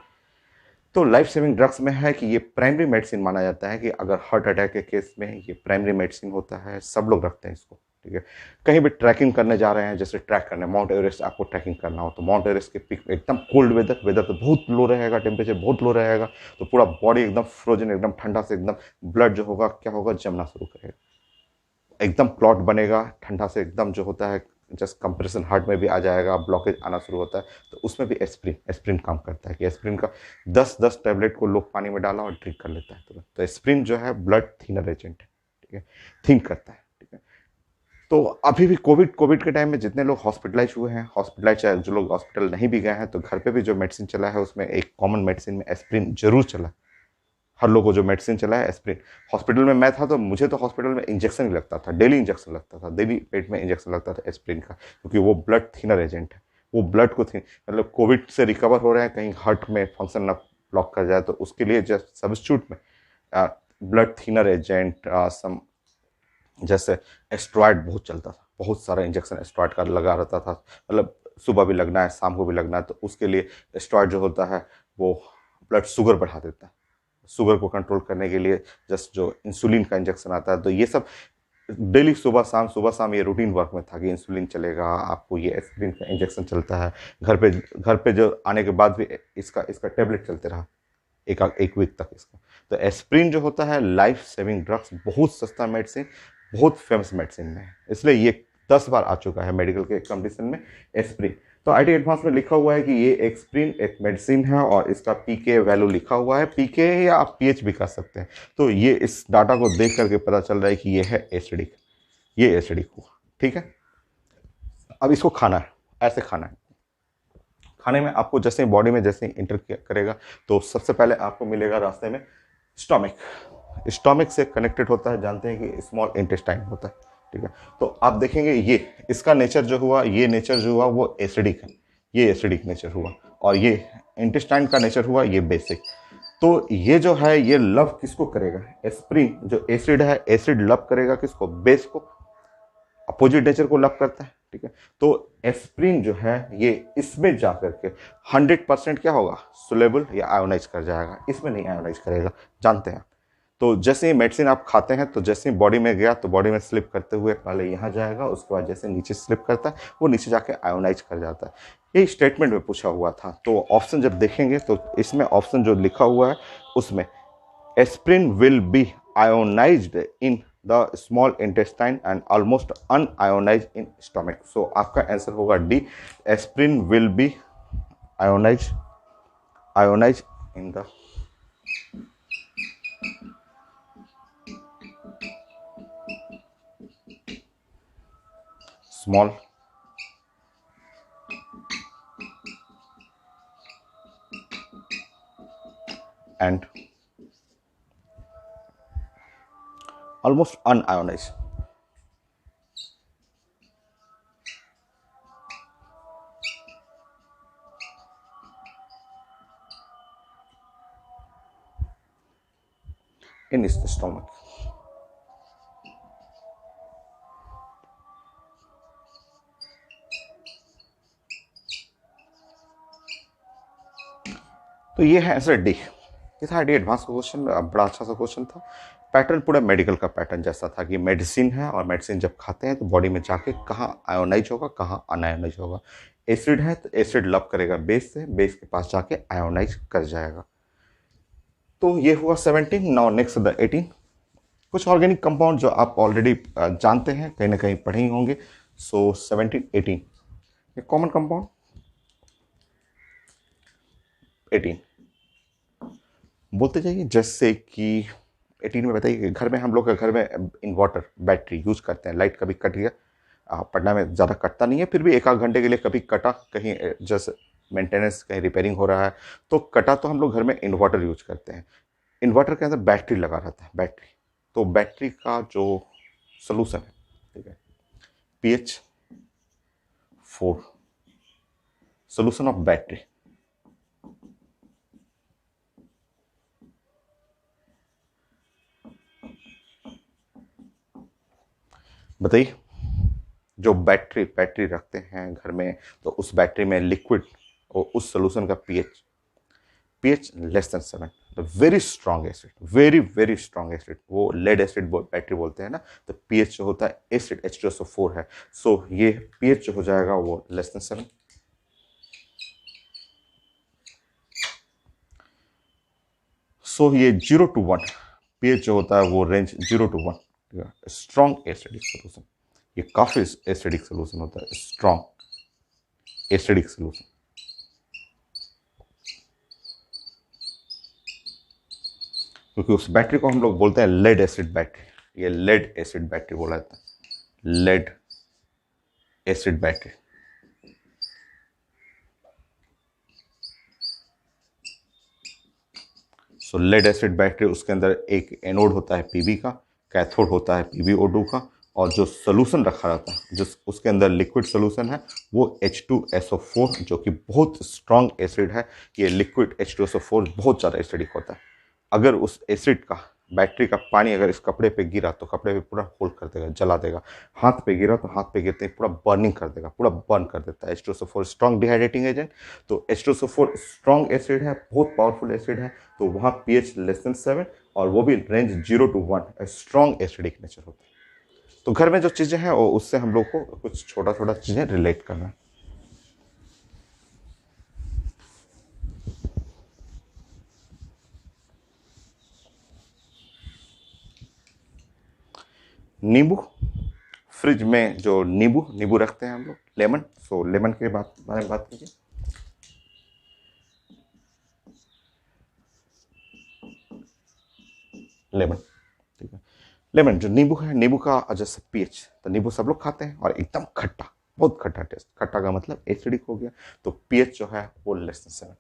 तो लाइफ सेविंग ड्रग्स में है कि ये प्राइमरी मेडिसिन माना जाता है, कि अगर हार्ट अटैक के केस में ये प्राइमरी मेडिसिन होता है, सब लोग रखते हैं इसको, ठीक है। कहीं भी ट्रैकिंग करने जा रहे हैं, जैसे ट्रैक करने माउंट एवरेस्ट आपको ट्रैकिंग करना हो, तो माउंट एवरेस्ट के पीक में एकदम कोल्ड वेदर, वेदर तो बहुत लो रहेगा, टेम्परेचर बहुत लो रहेगा, तो पूरा बॉडी एकदम फ्रोजन, एकदम ठंडा से एकदम ब्लड जो होगा क्या होगा, जमना शुरू करेगा, एकदम क्लॉट बनेगा ठंडा से, एकदम जो होता है जस्ट कंप्रेशन हार्ट में भी आ जाएगा, ब्लॉकेज आना शुरू होता है, तो उसमें भी एस्प्रिन एस्प्रिन काम करता है, कि एस्प्रिन का 10 10 टैबलेट को लोग पानी में डाला और ड्रिंक कर लेता है तुरंत। तो एस्प्रिन जो है ब्लड थिनर एजेंट है, ठीक है, थिंक करता है, ठीक है। तो अभी भी कोविड कोविड के टाइम में जितने लोग हॉस्पिटलाइज हुए हैं, हॉस्पिटलाइज जो लोग हॉस्पिटल नहीं भी गए हैं, तो घर पे भी जो मेडिसिन चला है उसमें एक कॉमन मेडिसिन में एस्प्रिन जरूर चला। हर लोग को जो मेडिसिन चला है एस्प्रिन। हॉस्पिटल में मैं था तो मुझे तो हॉस्पिटल में इंजेक्शन ही लगता था, डेली इंजेक्शन लगता था, डेली पेट में इंजेक्शन लगता था एस्प्रिन का, क्योंकि वो ब्लड थिनर एजेंट है। वो ब्लड को थिन, मतलब कोविड से रिकवर हो रहे हैं, कहीं हार्ट में फंक्शन ना ब्लॉक कर जाए, तो उसके लिए जस्ट सब्स्टिट्यूट में ब्लड थिनर एजेंट सम, जैसे एस्ट्रॉयड बहुत चलता था, बहुत सारा इंजेक्शन एस्ट्रॉयड का लगा रहता था, मतलब सुबह भी लगना है शाम को भी लगना है, तो उसके लिए एस्ट्रॉयड जो होता है वो ब्लड शुगर बढ़ा देता है, शुगर को कंट्रोल करने के लिए जस्ट जो इंसुलिन का इंजेक्शन आता है। तो ये सब डेली सुबह शाम ये रूटीन वर्क में था कि इंसुलिन चलेगा, आपको ये एस्प्रिन का इंजेक्शन चलता है, घर पे जो आने के बाद भी इसका इसका टेबलेट चलते रहा एक वीक तक इसका। तो एस्प्रिन जो होता है लाइफ सेविंग ड्रग्स, बहुत सस्ता मेडिसिन, बहुत फेमस मेडिसिन में है, इसलिए ये 10 बार आ चुका है मेडिकल के कंडीशन में एस्प्रिन। तो आईटी एडवांस में लिखा हुआ है कि ये एस्प्रिन एक मेडिसिन है, और इसका पीके वैल्यू लिखा हुआ है, पीके या आप पीएच भी कर सकते हैं। तो ये इस डाटा को देख करके पता चल रहा है कि ये है एसिडिक, ये एसिडिक हुआ, ठीक है। अब इसको खाना है, ऐसे खाना है। खाने में आपको जैसे बॉडी में जैसे इंटर करेगा, तो सबसे पहले आपको मिलेगा रास्ते में स्टोमिक। स्टोमिक से कनेक्टेड होता है, जानते हैं कि स्मॉल इंटेस्टाइन होता है, ठीक है। तो आप देखेंगे ये इसका नेचर जो हुआ, ये नेचर जो हुआ वो एसिडिक है, ये एसिडिक नेचर हुआ, और ये इंटेस्टाइन का नेचर हुआ ये बेसिक। तो ये जो है ये लव किसको करेगा, एस्प्रिन जो एसिड है, एसिड लव करेगा किसको, बेस को, अपोजिट नेचर को लव करता है, ठीक है। तो एस्प्रिन जो है ये इसमें जा करके 100% क्या होगा, सुलेबल या आयोनाइज कर जाएगा, इसमें नहीं आयोनाइज करेगा, जानते हैं। तो जैसे ही मेडिसिन आप खाते हैं, तो जैसे ही बॉडी में गया तो बॉडी में स्लिप करते हुए पहले यहाँ जाएगा, उसके बाद जैसे नीचे स्लिप करता है वो नीचे जाके आयोनाइज कर जाता है। यही स्टेटमेंट में पूछा हुआ था। तो ऑप्शन जब देखेंगे तो इसमें ऑप्शन जो लिखा हुआ है उसमें aspirin will be ionized in the small intestine and almost unionized in stomach. So आपका आंसर होगा D, aspirin will be ionized in the small and almost unionized. In his stomach. तो ये है आंसर डी। ये था डी एडवांस का क्वेश्चन, बड़ा अच्छा सा क्वेश्चन था। पैटर्न पूरा मेडिकल का पैटर्न जैसा था कि मेडिसिन है और मेडिसिन जब खाते हैं तो बॉडी में जाके कहाँ आयोनाइज होगा, कहाँ अनायोनाइज होगा। एसिड है तो एसिड लव करेगा बेस से, बेस के पास जाके आयोनाइज कर जाएगा। तो ये हुआ 17। Now next the 18। कुछ ऑर्गेनिक कंपाउंड जो आप ऑलरेडी जानते हैं, कहीं ना कहीं पढ़े ही होंगे। सो 17 18 ये कॉमन कंपाउंड 18 बोलते जाइए। जैसे कि 18 में बताइए कि घर में हम लोग के घर में इन्वर्टर बैटरी यूज करते हैं। लाइट कभी कट गया, पटना में ज़्यादा कटता नहीं है, फिर भी एक आध घंटे के लिए कभी कटा, कहीं जैसे मेंटेनेंस कहीं रिपेयरिंग हो रहा है तो कटा, तो हम लोग घर में इन्वर्टर यूज करते हैं। इन्वर्टर के अंदर बैटरी लगा रहता है, बैटरी। तो बैटरी का जो सोल्यूशन है, ठीक है, pH 4 सोल्यूशन ऑफ बैटरी। बताइए, जो बैटरी बैटरी रखते हैं घर में, तो उस बैटरी में लिक्विड और उस सोल्यूशन का pH less than 7, very strong acid, very very strong acid. वो लेड एसिड बैटरी बोलते हैं ना। तो पीएच जो होता है एसिड H2SO4 है। सो ये पीएच जो हो जाएगा वो लेस देन 7। सो ये 0 to 1 पीएच जो होता है वो रेंज 0 to 1, ठीक है। स्ट्रॉन्ग एसिडिक सोल्यूशन, ये काफी एसिडिक सोल्यूशन होता है, स्ट्रॉन्ग एसिडिक सोल्यूशन। क्योंकि उस बैटरी को हम लोग बोलते हैं लेड एसिड बैटरी। ये लेड एसिड बैटरी बोला जाता है, लेड एसिड बैटरी। सो लेड एसिड बैटरी, उसके अंदर एक एनोड होता है पीबी का, कैथोड होता है PbO2 का, और जो सोल्यूशन रखा रहता है, जो उसके अंदर लिक्विड सोल्यूशन है, वो H2SO4, जो कि बहुत स्ट्रॉन्ग एसिड है। ये लिक्विड H2SO4 बहुत ज़्यादा एसिडिक होता है। अगर उस एसिड का, बैटरी का पानी अगर इस कपड़े पे गिरा तो कपड़े पे पूरा होल्ड कर देगा, जला देगा। हाथ पे गिरा तो हाथ पे गिरते ही पूरा बर्निंग कर देगा, पूरा बर्न कर देता है। H2SO4 strong dehydrating agent. तो H2SO4 स्ट्रॉन्ग एसिड है, बहुत पावरफुल एसिड है। तो वहाँ pH लेस देन 7, और वो भी range 0 to 1, strong acidic nature होता है। तो घर में जो चीज़ें हैं वो, उससे हम लोग को कुछ छोटा छोटा चीज़ें रिलेट करना है। नींबू, फ्रिज में जो नींबू नींबू रखते हैं हम लोग, लेमन। सो लेमन के बारे में बात कीजिए। लेमन, ठीक है। लेमन जो नींबू है, नींबू का जैसे पीएच, तो नींबू सब लोग खाते हैं और एकदम खट्टा, बहुत खट्टा टेस्ट। खट्टा का मतलब एसिडिक हो गया। तो पीएच जो है वो लेस देन 7,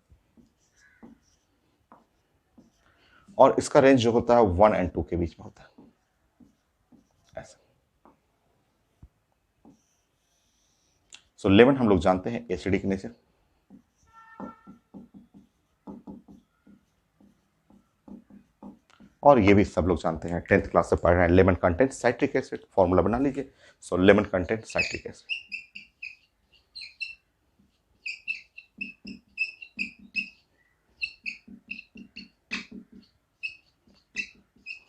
और इसका रेंज जो होता है 1 and 2 के बीच में होता है, ऐसा। सो लेमन हम लोग जानते हैं एसिडिक नेचर। और ये भी सब लोग जानते हैं, 10th क्लास से पढ़ रहे हैं। Lemon content citric acid, formula बना लीजिए। सो लेमन कंटेंट साइट्रिक एसिड।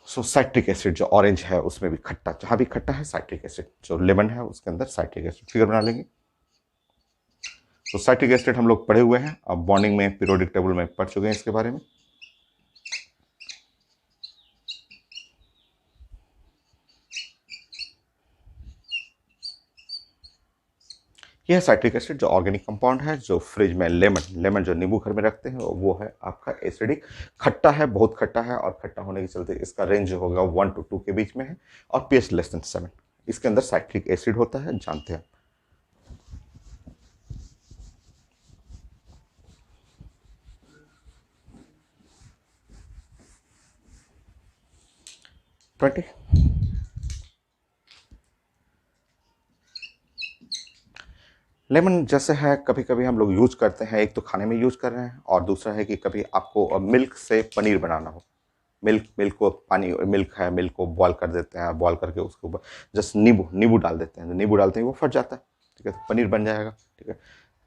सो साइट्रिक एसिड जो ऑरेंज है उसमें भी खट्टा, जहां भी खट्टा है साइट्रिक एसिड, जो लेमन है उसके अंदर साइट्रिक एसिड। फिगर बना लेंगे। तो साइट्रिक एसिड हम लोग पढ़े हुए हैं, अब बॉन्डिंग में पीरियोडिक टेबल में पढ़ चुके हैं इसके बारे में। यह साइट्रिक एसिड जो ऑर्गेनिक कंपाउंड है, जो फ्रिज में लेमन जो नींबू घर में रखते हैं, वो है आपका एसिडिक। खट्टा है, बहुत खट्टा है, और खट्टा होने के चलते इसका रेंज होगा 1 to 2 के बीच में है, और pH लेस देन 7। इसके अंदर साइट्रिक एसिड होता है, जानते हैं। ट्वेंटी, लेमन जैसे है, कभी कभी हम लोग यूज करते हैं। एक तो खाने में यूज कर रहे हैं, और दूसरा है कि कभी आपको मिल्क से पनीर बनाना हो। मिल्क को, पानी मिल्क है, मिल्क को बॉयल कर देते हैं, बॉयल करके उसके ऊपर जस्ट नींबू नींबू डाल देते हैं। नींबू डालते हैं वो फट जाता है, ठीक है, तो पनीर बन जाएगा, ठीक है।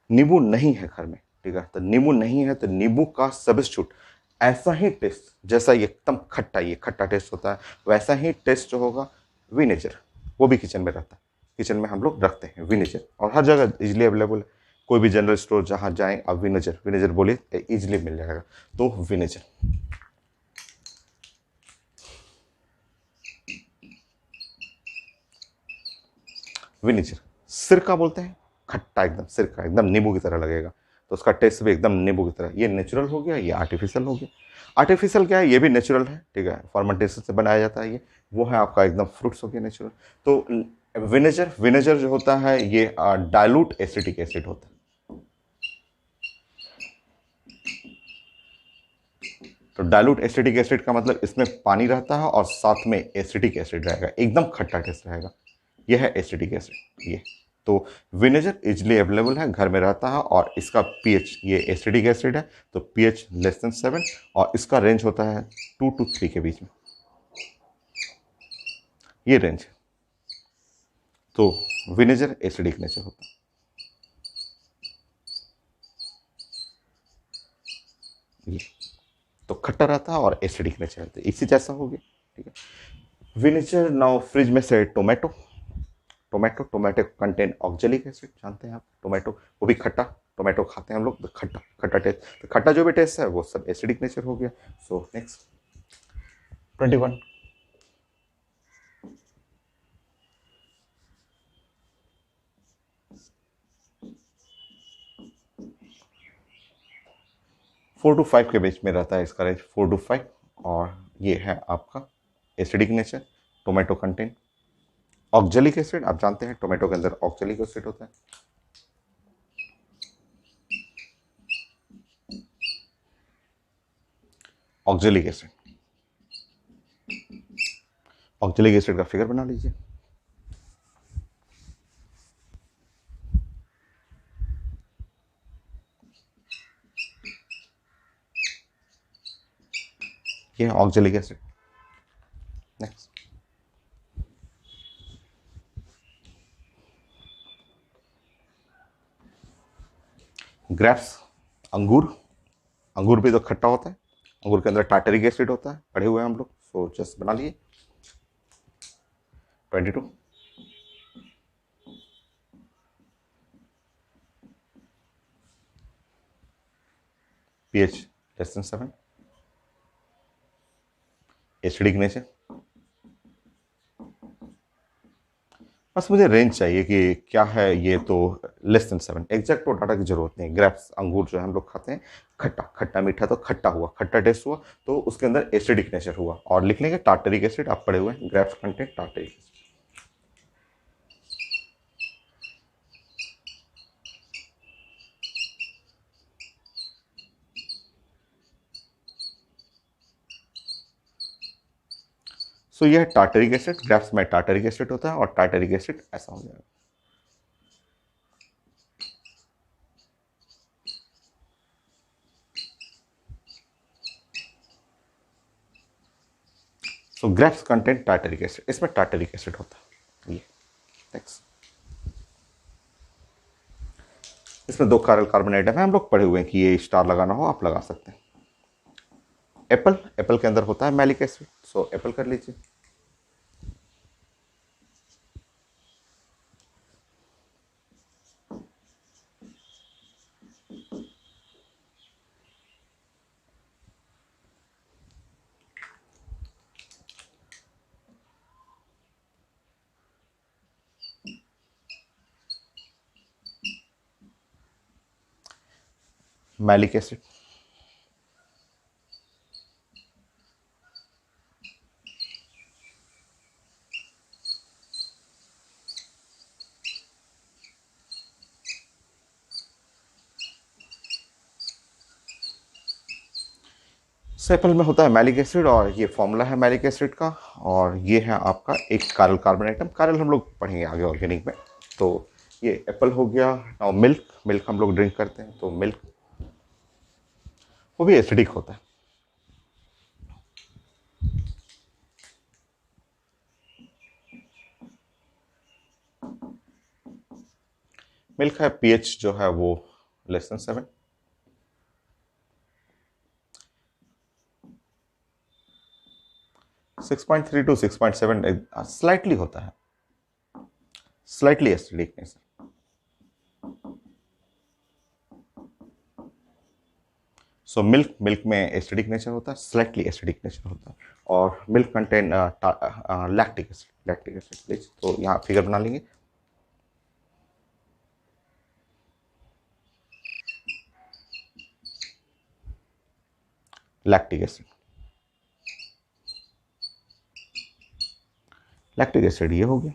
नींबू नहीं है घर में, ठीक है। तो नींबू नहीं है तो नींबू का सब्स्टिट्यूट ऐसा ही टेस्ट, जैसा ये एकदम खट्टा, ये खट्टा टेस्ट होता है, वैसा ही टेस्ट जो होगा विनेगर, वो भी किचन में रहता है। किचन में हम लोग रखते हैं विनेगर, और हर जगह इजीली अवेलेबल है। कोई भी जनरल स्टोर जहाँ जाएं आप विनेगर विनेगर बोलिए, इजीली मिल जाएगा। तो विनेगर, विनेगर, सिरका बोलते हैं, खट्टा एकदम, सिरका एकदम नींबू की तरह लगेगा, तो उसका टेस्ट भी एकदम नींबू की तरह। ये नेचुरल हो गया, ये आर्टिफिशियल हो गया। आर्टिफिशियल क्या है, ये भी नेचुरल है, ठीक है, फर्मेंटेशन से बनाया जाता है ये। वो है आपका एकदम फ्रूट्स हो गया नेचुरल। तो विनेगर, विनेगर जो होता है ये डाइल्यूट एसिटिक एसिड होता है। तो डाइल्यूट एसिटिक एसिड का मतलब इसमें पानी रहता है और साथ में एसिटिक एसिड रहेगा, एकदम खट्टा टेस्ट रहेगा। यह है एसिटिक एसिड ये। तो विनेगर इजली अवेलेबल है, घर में रहता है, और इसका पीएच, ये एसिडिक एसिड है तो पीएच <7, और इसका रेंज होता है 2 to 3 के बीच में, ये रेंज है। तो विनेगर एसिडिक नेचर होता है ये, तो खट्टा रहता है और एसिडिक नेचर रहता है, इसी जैसा हो गया, ठीक है। विनेगर नाउ फ्रिज में से tomato, tomato, tomato contain oxalic acid, जानते हैं आप, टोमेटो वो भी खट्टा, टोमेटो खाते हैं हम लोग तो खट्टा, खट्टा टेस्ट, तो खट्टा जो भी टेस्ट है वो सब एसिडिक नेचर हो गया। सो नेक्स्ट 21, 4 to 5 के बीच में रहता है इसका रेंज, 4 to 5, और ये है आपका acidic nature, tomato contain oxalic acid, आप जानते हैं टोमेटो के अंदर ऑक्जेलिक एसिड होता है। ऑक्जेलिक एसिड, ऑक्जेलिक एसिड का फिगर बना लीजिए। ये है ऑक्जेलिक एसिड। नेक्स्ट, ग्रेप्स, अंगूर, अंगूर भी तो खट्टा होता है, अंगूर के अंदर टार्टरिक एसिड होता है, पढ़े हुए हैं हम लोग, सो जस्ट बना लिए। 22, pH <7, एसिडिक नेचर। बस मुझे रेंज चाहिए कि क्या है ये, तो <7, एग्जैक्ट तो डाटा की जरूरत नहीं। ग्रेप्स, अंगूर जो है हम लोग खाते हैं, खट्टा, खट्टा मीठा, तो खट्टा हुआ, खट्टा टेस्ट हुआ, तो उसके अंदर एसिडिक नेचर हुआ, और लिख लेंगे टार्टरिक एसिड, आप पढ़े हुए हैं, ग्रेप्स कंटेंट टार्टरिक एसिड। सो यह है टार्टरिक एसिड, ग्रेप्स में टार्टरिक एसिड होता है, और टार्टरिक एसिड ऐसा हो जाएगा। सो ग्रेप्स कंटेंट टार्टरिक एसिड, इसमें टार्टरिक एसिड होता है ये। नेक्स्ट, इसमें 2 कार्बन आइटम है, हम लोग पढ़े हुए हैं कि ये स्टार लगाना हो आप लगा सकते हैं। एप्पल, एप्पल के अंदर होता है मैलिक एसिड, सो एप्पल कर लीजिए। मैलिक एसिड, एप्पल में होता है मैलिक एसिड, और ये फॉर्मूला है मैलिक एसिड का, और ये है आपका एक कारल कार्बन आइटम, कारल हम लोग पढ़ेंगे आगे ऑर्गेनिक में। तो ये एप्पल हो गया। और मिल्क, मिल्क हम लोग ड्रिंक करते हैं, तो मिल्क वो भी एसिडिक होता है। मिल्क है, पीएच जो है वो <7, 6.3 टू 6.7 स्लाइटली होता है, slightly acidic nature. So milk में एसिडिक नेचर होता है, स्लाइटली एसिडिक नेचर होता है। और milk contain lactic acid please. तो यहाँ फिगर बना लेंगे। लैक्टिक एसिड, लैक्टिक एसिड ये हो गया,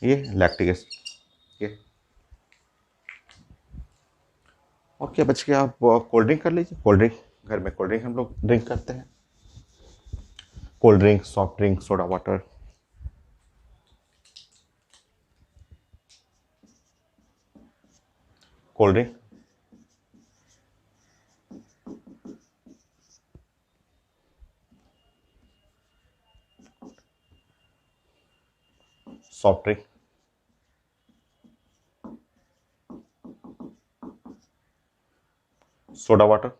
ये लैक्टिक एसिड ये। और क्या बच गया, आप कोल्ड ड्रिंक कर लीजिए। कोल्ड ड्रिंक, घर में कोल्ड ड्रिंक हम लोग ड्रिंक करते हैं। Cold drink, soft drink, soda water. Cold drink, soft drink, soda water.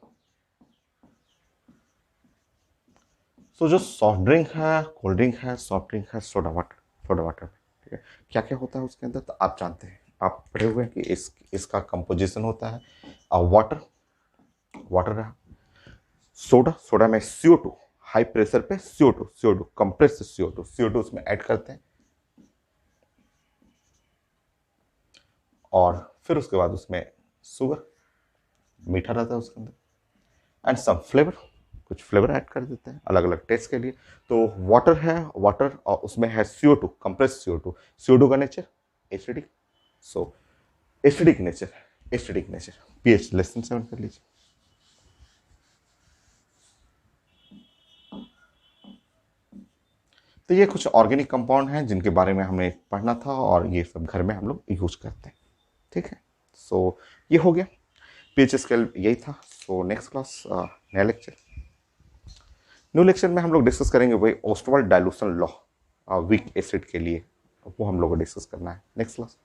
So जो सॉफ्ट ड्रिंक है, कोल्ड ड्रिंक है, सॉफ्ट ड्रिंक है, सोडा वाटर, ठीक है। क्या क्या होता है उसके अंदर, तो आप जानते हैं, आप पढ़े हुए हैं कि इसका कंपोजिशन होता है वाटर, वाटर रहा। सोडा में CO2, हाई प्रेशर पे CO2 कंप्रेस्ड CO2 उसमें ऐड करते हैं। और फिर उसके बाद उसमें शुगर, मीठा रहता है उसके अंदर, एंड सम फ्लेवर, कुछ फ्लेवर ऐड कर देते हैं अलग अलग टेस्ट के लिए। तो वाटर है, वाटर और उसमें है CO2, कंप्रेस्ड CO2 का nature acidic. So acidic nature, pH less than 7 कर लीजिए। तो ये कुछ ऑर्गेनिक कंपाउंड हैं जिनके बारे में हमें पढ़ना था, और ये सब घर में हम लोग यूज करते हैं, ठीक है। सो ये हो गया, pH स्केल यही था। सो नेक्स्ट क्लास, नया लेक्चर, न्यू लेक्चर में हम लोग डिस्कस करेंगे वही Ostwald dilution law weak acid के लिए, वो हम लोग को डिस्कस करना है नेक्स्ट क्लास।